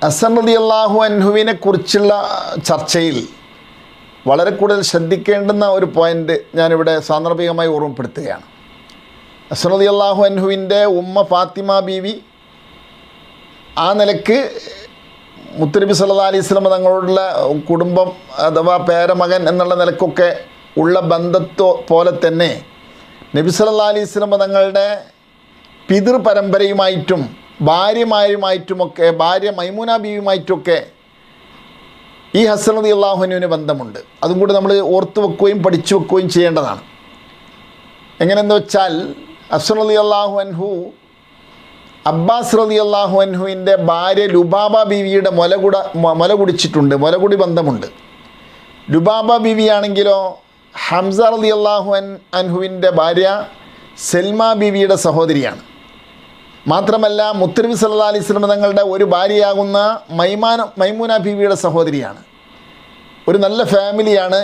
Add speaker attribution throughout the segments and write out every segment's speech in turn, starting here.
Speaker 1: ഹസൻ റളിയല്ലാഹു അൻഹുവിനെ കുറിച്ചുള്ള ചർച്ചയിൽ വളരെ കൂടുതൽ ശ്രദ്ധിക്കേണ്ടുന്ന ഒരു പോയിൻ്റ് ഞാനിവിടെ സാന്ദർഭികമായി ഓർമ്മപ്പെടുത്തുകയാണ്. ഹസൻ റളിയല്ലാഹു അൻഹുവിൻ്റെ ഉമ്മ ഫാത്തിമ ബീവി ആ നിലക്ക് മുത്തുനബി സല്ലല്ലാഹു അലൈഹി വസല്ലം തങ്ങളോടുള്ള കുടുംബം അഥവാ പേരമകൻ എന്നുള്ള നിലക്കൊക്കെ ഉള്ള ബന്ധത്തോ പോലെ തന്നെ നബി സല്ലല്ലാഹു അലൈഹി വസല്ലം തങ്ങളുടെ പിതൃ പരമ്പരയുമായിട്ടും ഭാര്യമാരുമായിട്ടുമൊക്കെ ഭാര്യ മൈമൂന ബീവിയുമായിട്ടൊക്കെ ഈ ഹസൻ റളിയല്ലാഹു അൻഹുവിന് ബന്ധമുണ്ട്. അതും കൂടി നമ്മൾ ഓർത്തു വെക്കുകയും പഠിച്ചു വെക്കുകയും ചെയ്യേണ്ടതാണ്. എങ്ങനെയെന്ന് വെച്ചാൽ ഹസൻ റളിയല്ലാഹു അൻഹു അബ്ബാസ് റളിയല്ലാഹു അൻഹുവിൻ്റെ ഭാര്യ ലുബാബ ബീവിയുടെ മുല കുടിച്ചിട്ടുണ്ട്, മുലകുടി ബന്ധമുണ്ട്. ലുബാബ ബീവിയാണെങ്കിലോ ഹംസ റളിയല്ലാഹു അൻഹുവിൻ്റെ ഭാര്യ സൽമ ബീവിയുടെ സഹോദരിയാണ്. മാത്രമല്ല മുത്തുനബി സല്ലല്ലാഹു അലൈഹി വസല്ലം തങ്ങളുടെ ഒരു ഭാര്യയാകുന്ന മൈമൂന ബീവിയുടെ സഹോദരിയാണ്. ഒരു നല്ല ഫാമിലിയാണ്.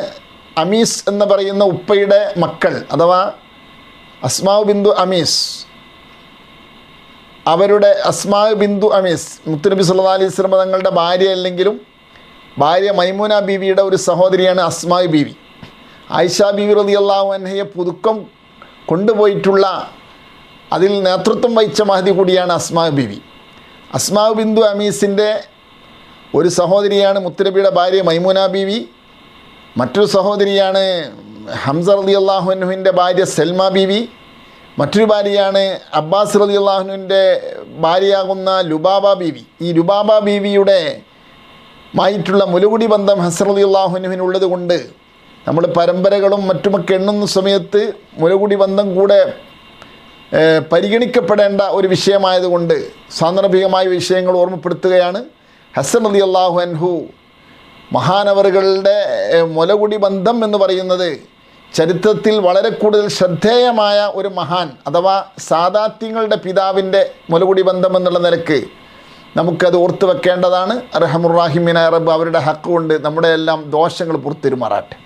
Speaker 1: അമീസ് എന്ന് പറയുന്ന ഉപ്പയുടെ മക്കൾ അഥവാ അസ്മാഉ ബിന്തു അമീസ്, അവരുടെ അസ്മാഉ ബിന്തു അമീസ് മുത്തുനബി സല്ലല്ലാഹു അലൈഹി വസല്ലം തങ്ങളുടെ ഭാര്യ അല്ലെങ്കിലും ഭാര്യ മൈമൂന ബീവിയുടെ ഒരു സഹോദരിയാണ് അസ്മാഉ ബീവി. ആയിഷ ബീവി റളിയല്ലാഹു അൻഹയെ പുതുക്കം കൊണ്ടുപോയിട്ടുള്ള അതിൽ നേതൃത്വം വഹിച്ച മഹദി കൂടിയാണ് അസ്മാഉ ബീവി. അസ്മാഉ ബിന്തു അമീസിൻ്റെ ഒരു സഹോദരിയാണ് മുത്തുനബിയുടെ ഭാര്യ മൈമൂന ബീവി. മറ്റൊരു സഹോദരിയാണ് ഹംസ റളിയല്ലാഹു അൻഹുവിൻ്റെ ഭാര്യ സൽമ ബീവി. മറ്റൊരു ഭാര്യയാണ് അബ്ബാസ് റളിയല്ലാഹു അൻഹുവിൻ്റെ ഭാര്യയാകുന്ന ലുബാബ ബീവി. ഈ ലുബാബ ബീവിയുടെ മായിട്ടുള്ള മുലകുടി ബന്ധം ഹസൻ റളിയല്ലാഹു അൻഹുവിനുള്ളത് കൊണ്ട് നമ്മൾ പരമ്പരകളും മറ്റുമൊക്കെ എണ്ണുന്ന സമയത്ത് മുലകുടി ബന്ധം കൂടെ പരിഗണിക്കപ്പെടേണ്ട ഒരു വിഷയമായതുകൊണ്ട് സാന്ദർഭികമായ വിഷയങ്ങൾ ഓർമ്മപ്പെടുത്തുകയാണ്. ഹസൻ റളിയല്ലാഹു അൻഹു മഹാനവറുകളുടെ മുലകുടി ബന്ധം എന്ന് പറയുന്നത് ചരിത്രത്തിൽ വളരെ കൂടുതൽ ശ്രദ്ധേയമായ ഒരു മഹാൻ അഥവാ സാദാത്യങ്ങളുടെ പിതാവിൻ്റെ മുലകുടി ബന്ധം എന്നുള്ള നിലക്ക് നമുക്കത് ഓർത്ത് വെക്കേണ്ടതാണ്. അർഹമുർ റഹീമീനായ റബ്ബ് അവരുടെ ഹക്ക് കൊണ്ട് നമ്മുടെ എല്ലാം ദോഷങ്ങൾ പുറത്തിരുമാറാട്ടെ.